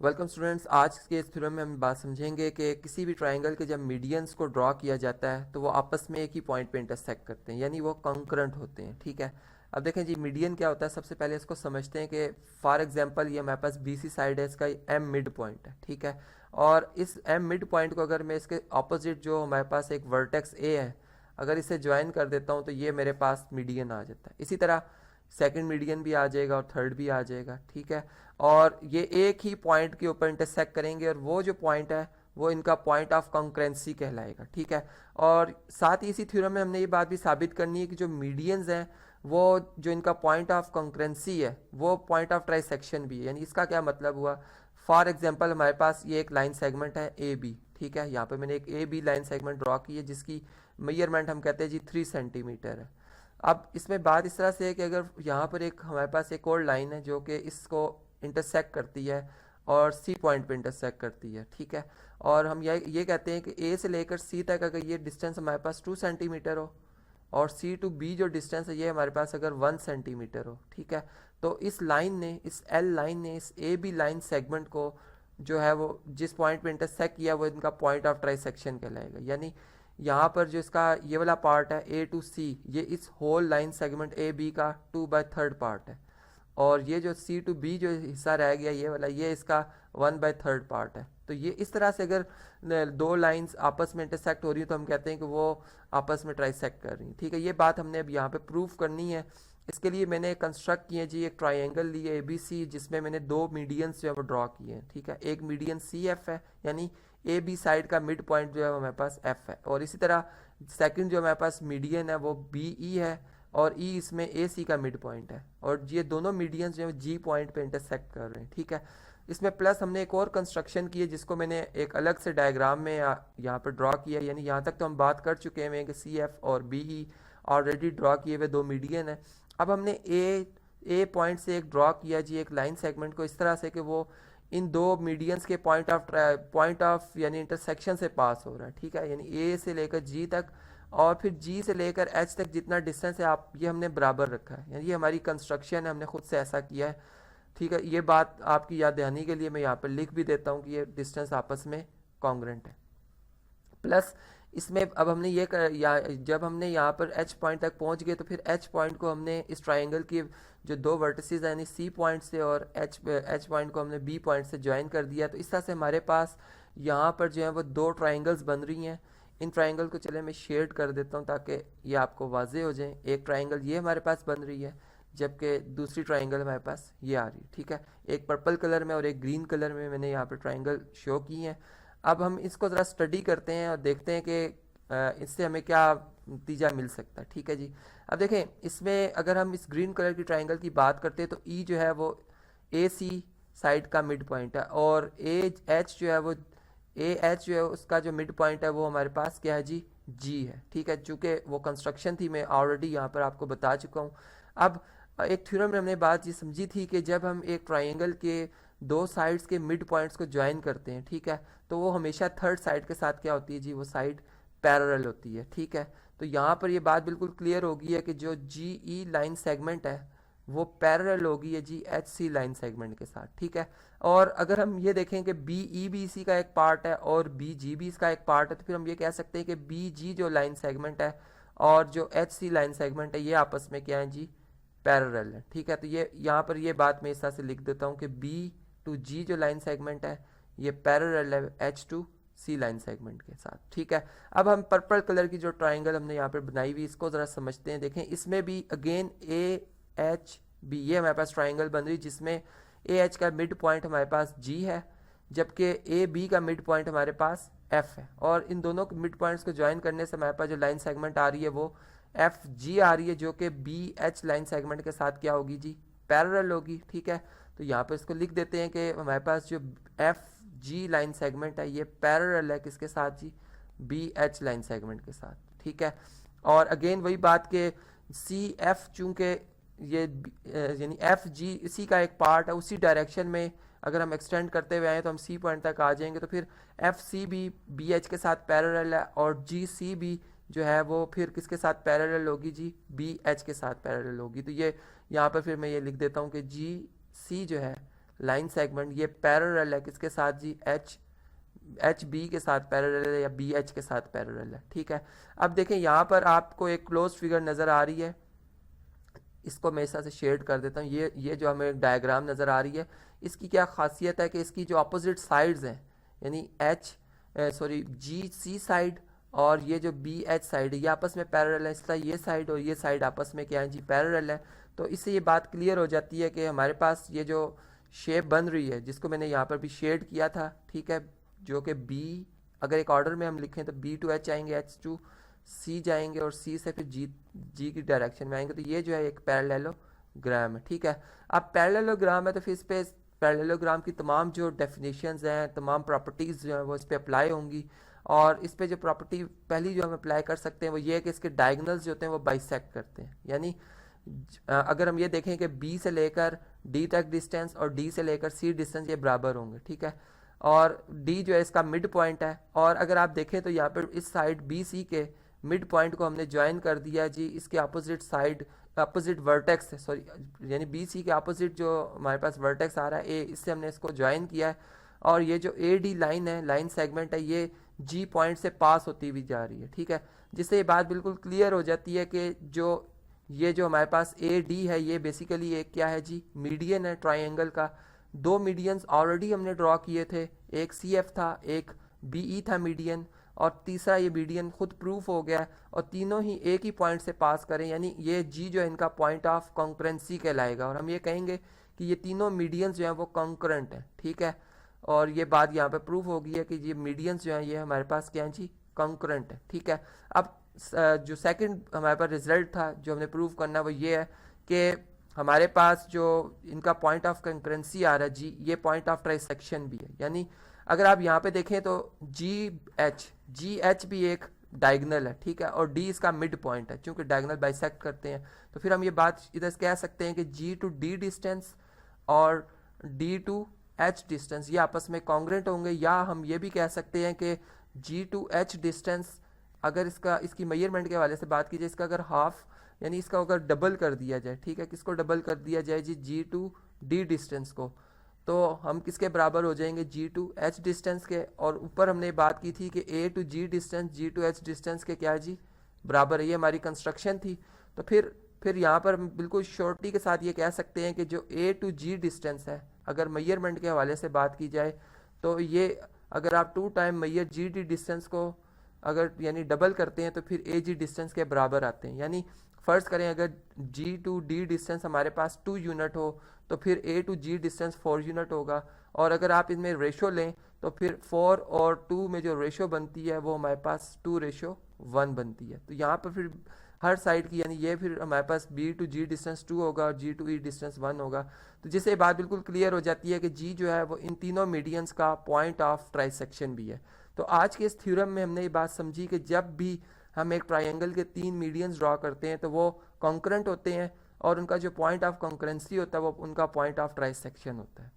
Welcome students. आज के इस थ्योरम में हम बात समझेंगे कि किसी भी ट्राइंगल के जब मीडियंस को ड्रॉ किया जाता है तो वो आपस में एक ही पॉइंट पे इंटरसेक्ट करते हैं, यानी वो कंकरेंट होते हैं। ठीक है, अब देखें जी मीडियन क्या होता है। सबसे पहले इसको समझते हैं कि फॉर एग्जांपल ये हमारे पास बीसी साइड है, इसका एम मिड पॉइंट है। ठीक है, और इस एम मिड पॉइंट को अगर मैं इसके ऑपोजिट जो हमारे पास एक वर्टेक्स ए है, अगर इसे ज्वाइन कर देता हूँ तो ये मेरे पास मीडियन आ जाता है। इसी तरह सेकंड मीडियन भी आ जाएगा और थर्ड भी आ जाएगा। ठीक है, और ये एक ही पॉइंट के ऊपर इंटरसेक्ट करेंगे और वो जो पॉइंट है वो इनका पॉइंट ऑफ कंकरेंसी कहलाएगा। ठीक है, और साथ ही इसी थ्योरम में हमने ये बात भी साबित करनी है कि जो मीडियंस हैं वो जो इनका पॉइंट ऑफ कंकरेंसी है वो पॉइंट ऑफ ट्राइसेक्शन भी है। यानी इसका क्या मतलब हुआ, फॉर एग्जांपल हमारे पास ये एक लाइन सेगमेंट है ए बी। ठीक है, यहाँ पे मैंने एक A B line segment draw की है जिसकी मेजरमेंट हम कहते हैं जी 3 सेंटीमीटर है। अब इसमें बात इस तरह से है कि अगर यहाँ पर एक हमारे पास एक और लाइन है जो कि इसको इंटरसेक्ट करती है और सी पॉइंट पे इंटरसेक्ट करती है। ठीक है, और हम ये कहते हैं कि ए से लेकर सी तक अगर ये डिस्टेंस हमारे पास 2 सेंटीमीटर हो और सी टू बी जो डिस्टेंस है ये हमारे पास अगर 1 सेंटीमीटर हो। ठीक है, तो इस लाइन ने, इस एल लाइन ने इस ए बी लाइन सेगमेंट को जो है वो जिस पॉइंट पे इंटरसेक्ट किया वो इनका पॉइंट ऑफ ट्राइसेक्शन कहलाएगा। यानी यहाँ पर जो इसका ये वाला पार्ट है ए टू सी, ये इस whole line segment A B का 2/3 पार्ट है, और ये जो सी टू बी जो हिस्सा रह गया ये वाला, ये इसका 1/3 पार्ट है। तो ये इस तरह से अगर दो लाइंस आपस में इंटरसेक्ट हो रही है तो हम कहते हैं कि वो आपस में ट्राइसेक्ट कर रही हैं। ठीक है, ये बात हमने अब यहाँ पे प्रूफ करनी है। इसके लिए मैंने कंस्ट्रक्ट किए जी एक ट्राइंगल लिए ए बी सी, जिसमें मैंने दो मीडियंस जो है वो ड्रॉ किए हैं। ठीक है, एक मीडियन सी एफ है, यानी ए बी साइड का मिड पॉइंट जो है हमारे पास एफ है, और इसी तरह सेकंड जो हमारे पास मीडियन है वो बी ई है, और ई इसमें ए सी का मिड पॉइंट है, और ये दोनों मीडियंस जो है जी पॉइंट पे इंटरसेक्ट कर रहे हैं। ठीक है, इसमें प्लस हमने एक और कंस्ट्रक्शन की है जिसको मैंने एक अलग से डायग्राम में यहाँ पर ड्रॉ किया है। यानी यहाँ तक तो हम बात कर चुके हैं कि सी एफ और बी ई ऑलरेडी ड्रॉ किए हुए दो मीडियन है। अब हमने ए पॉइंट से एक ड्रॉ किया जी एक लाइन सेगमेंट को इस तरह से कि वो इन दो मीडियंस के पॉइंट ऑफ यानी इंटरसेक्शन से पास हो रहा है। ठीक है, यानी ए से लेकर जी तक और फिर जी से लेकर एच तक जितना डिस्टेंस है आप ये हमने बराबर रखा है, यानी ये हमारी कंस्ट्रक्शन है, हमने खुद से ऐसा किया है। ठीक है, ये बात आपकी याद दहानी के लिए मैं यहाँ पर लिख भी देता हूँ कि ये डिस्टेंस आपस में कॉन्ग्रेंट है। प्लस इसमें अब हमने जब हमने यहाँ पर एच पॉइंट तक पहुँच गए तो फिर एच पॉइंट को हमने इस ट्राइंगल की जो दो वर्टिसेस यानी सी पॉइंट से और एच पॉइंट को हमने बी पॉइंट से ज्वाइन कर दिया। तो इस तरह से हमारे पास यहाँ पर जो है वो दो ट्राइंगल्स बन रही हैं। इन ट्राइंगल को चले मैं शेड कर देता हूँ ताकि ये आपको वाजे हो जाए। एक ट्राइंगल ये हमारे पास बन रही है जबकि दूसरी ट्राइंगल हमारे पास ये आ रही है। ठीक है, एक पर्पल कलर में और एक ग्रीन कलर में मैंने यहाँ पर ट्राइंगल शो की हैं। अब हम इसको ज़रा स्टडी करते हैं और देखते हैं कि इससे हमें क्या नतीजा मिल सकता है। ठीक है जी, अब देखें इसमें अगर हम इस ग्रीन कलर की ट्राइंगल की बात करते हैं तो ई जो है वो ए सी साइड का मिड पॉइंट है, और ए एच जो है वो ए एच जो है उसका जो मिड पॉइंट है वो हमारे पास क्या है जी है। ठीक है, चूँकि वो कंस्ट्रक्शन थी मैं ऑलरेडी यहाँ पर आपको बता चुका हूँ। अब एक थ्योरम में हमने बात ये समझी थी कि जब हम एक ट्राइंगल के दो साइड्स के मिड पॉइंट्स को ज्वाइन करते हैं, ठीक है, तो वो हमेशा थर्ड साइड के साथ क्या होती है जी, वो साइड पैरेलल होती है। ठीक है, तो यहाँ पर ये बात बिल्कुल क्लियर होगी है कि जो जी ई लाइन सेगमेंट है वो पैरेलल होगी है G H C line segment के साथ। ठीक है, और अगर हम ये देखें कि बी ई भी इसी का एक पार्ट है और बी जी भी इसका एक पार्ट है, तो फिर हम ये कह सकते हैं कि बी जी जो लाइन सेगमेंट है और जो एच सी लाइन सेगमेंट है ये आपस में क्या है जी, पैरेलल है। ठीक है, तो ये यहाँ पर ये बात मैं इस तरह से लिख देता हूँ कि बी टू जी जो लाइन सेगमेंट है ये पैरेलल है एच टू सी लाइन सेगमेंट के साथ। ठीक है, अब हम पर्पल कलर की जो ट्राइंगल हमने यहाँ पर बनाई हुई इसको ज़रा समझते हैं। देखें इसमें भी अगेन ए एच बी ये हमारे पास ट्राइंगल बन रही जिसमें ए एच का मिड पॉइंट हमारे पास जी है जबकि ए बी का मिड पॉइंट हमारे पास एफ है, और इन दोनों मिड पॉइंट्स को ज्वाइन करने से हमारे पास जो लाइन सेगमेंट आ रही है वो एफ जी आ रही है जो कि बी एच लाइन सेगमेंट के साथ क्या होगी जी, पैरेलल होगी। ठीक है, तो यहाँ पर इसको लिख देते हैं कि हमारे पास जो एफ जी लाइन सेगमेंट है ये पैरेलल है किसके साथ जी, बी एच लाइन सेगमेंट के साथ। ठीक है, और अगेन वही बात के सी एफ चूंकि ये यानी एफ जी इसी का एक पार्ट है, उसी डायरेक्शन में अगर हम एक्सटेंड करते हुए आए तो हम सी पॉइंट तक आ जाएंगे, तो फिर एफ सी भी बी एच के साथ पैरेलल है और जी सी भी जो है वो फिर किसके साथ पैरेलल होगी जी, बी एच के साथ पैरेलल होगी। तो ये यहाँ पर फिर मैं ये लिख देता हूँ कि जी सी जो है लाइन सेगमेंट ये पैरेलल है किसके साथ जी, एच बी के साथ पैरेलल है या बी एच के साथ पैरेलल है, ठीक है। अब देखें यहाँ पर आपको एक क्लोज फिगर नज़र आ रही है, इसको मैं इस तरह से शेड कर देता हूँ। ये जो हमें डायग्राम नज़र आ रही है, इसकी क्या खासियत है कि इसकी जो अपोजिट साइड्स हैं, यानी जी सी साइड और ये जो बी एच साइड है, ये आपस में पैरेलल है, इसलिए ये साइड और ये साइड आपस में क्या है जी, पैरेलल है। तो इससे ये बात क्लियर हो जाती है कि हमारे पास ये जो शेप बन रही है, जिसको मैंने यहाँ पर भी शेड किया था, ठीक है, जो कि बी, अगर एक ऑर्डर में हम लिखें तो बी टू एच आएंगे, एच टू सी जाएंगे और सी से फिर जी की डायरेक्शन में आएंगे, तो ये जो है एक पैरेललोग्राम है, ठीक है। अब पैरेललोग्राम है तो फिर इस पे पैरेललोग्राम की तमाम जो डेफिनेशंस हैं, तमाम प्रॉपर्टीज़ जो हैं वो इस पे अप्लाई होंगी। और इस पे जो प्रॉपर्टी पहली जो हम अप्लाई कर सकते हैं वो ये है कि इसके डायगोनल्स जो होते हैं वो बाइसेक्ट करते हैं, यानी अगर हम ये देखें कि बी से लेकर डी तक डिस्टेंस और डी से लेकर सी डिस्टेंस ये बराबर होंगे, ठीक है, और डी जो है इसका मिड पॉइंट है। और अगर आप देखें तो यहाँ पर इस साइड बी सी के मिड पॉइंट को हमने ज्वाइन कर दिया जी इसके opposite side, opposite vertex, sorry, यानी बी सी के अपोजिट जो हमारे पास वर्टेक्स आ रहा है ए, इससे हमने इसको ज्वाइन किया है। और ये जो ए डी लाइन है, लाइन सेगमेंट है, ये जी पॉइंट से पास होती हुई जा रही है, ठीक है, जिससे ये बात बिल्कुल क्लियर हो जाती है कि ये जो हमारे पास ए डी है ये बेसिकली एक क्या है जी, मीडियन है ट्राइंगल का। दो मीडियंस ऑलरेडी हमने ड्रॉ किए थे, एक सी एफ था, एक बी ई था मीडियन, और तीसरा ये मीडियन खुद प्रूफ हो गया, और तीनों ही एक ही पॉइंट से पास करें, यानी ये जी जो है इनका पॉइंट ऑफ कॉन्करेंसी कहलाएगा। और हम ये कहेंगे कि ये तीनों मीडियंस जो हैं वो कॉन्करेंट हैं, ठीक है, और ये बात यहाँ पे प्रूफ हो गई है कि ये मीडियंस जो हैं ये हमारे पास क्या है जी, कॉन्करेंट है, ठीक है। अब जो सेकंड हमारे पास रिजल्ट था जो हमने प्रूव करना वो ये है कि हमारे पास जो इनका पॉइंट ऑफ कंकरेंसी आ रहा है जी, ये पॉइंट ऑफ ट्राइसेक्शन भी है, यानी अगर आप यहाँ पे देखें तो जी एच भी एक डायगोनल है, ठीक है, और डी इसका मिड पॉइंट है, क्योंकि डायगोनल बाइसेक्ट करते हैं। तो फिर हम ये बात इधर कह सकते हैं कि जी टू डी डिस्टेंस और डी टू एच डिस्टेंस ये आपस में कॉन्ग्रेंट होंगे, या हम ये भी कह सकते हैं कि जी टू एच डिस्टेंस अगर इसकी मेजरमेंट के हवाले से बात की जाए, इसका अगर हाफ, यानी इसका अगर डबल कर दिया जाए, ठीक है, किसको डबल कर दिया जाए जी टू डी डिस्टेंस को, तो हम किसके बराबर हो जाएंगे, जी टू एच डिस्टेंस के। और ऊपर हमने बात की थी कि A to G distance G to H distance के क्या है जी, बराबर है, ये हमारी कंस्ट्रक्शन थी। तो फिर यहाँ पर हम बिल्कुल श्योरिटी के साथ ये कह सकते हैं कि जो ए टू जी डिस्टेंस है, अगर मेजरमेंट के हवाले से बात की जाए तो ये अगर आप 2 time measure G D distance को अगर यानी डबल करते हैं तो फिर ए जी डिस्टेंस के बराबर आते हैं। यानी फ़र्ज़ करें अगर जी टू डी डिस्टेंस हमारे पास 2 यूनिट हो तो फिर ए टू जी डिस्टेंस 4 यूनिट होगा, और अगर आप इनमें रेशो लें तो फिर 4 और 2 में जो रेशो बनती है वो हमारे पास 2:1 बनती है। तो यहाँ पर फिर हर साइड की, यानी ये फिर हमारे पास बी टू जी डिस्टेंस 2 होगा और जी टू ई डिस्टेंस 1 होगा। तो जिससे बात बिल्कुल क्लियर हो जाती है कि जी जो है वो इन तीनों मीडियंस का पॉइंट ऑफ ट्राइसेक्शन भी है। तो आज के इस थ्योरम में हमने ये बात समझी कि जब भी हम एक ट्राइंगल के 3 मीडियंस ड्रॉ करते हैं तो वो कॉन्करेंट होते हैं, और उनका जो पॉइंट ऑफ कॉन्करेंसी होता है वो उनका पॉइंट ऑफ ट्राइसेक्शन होता है।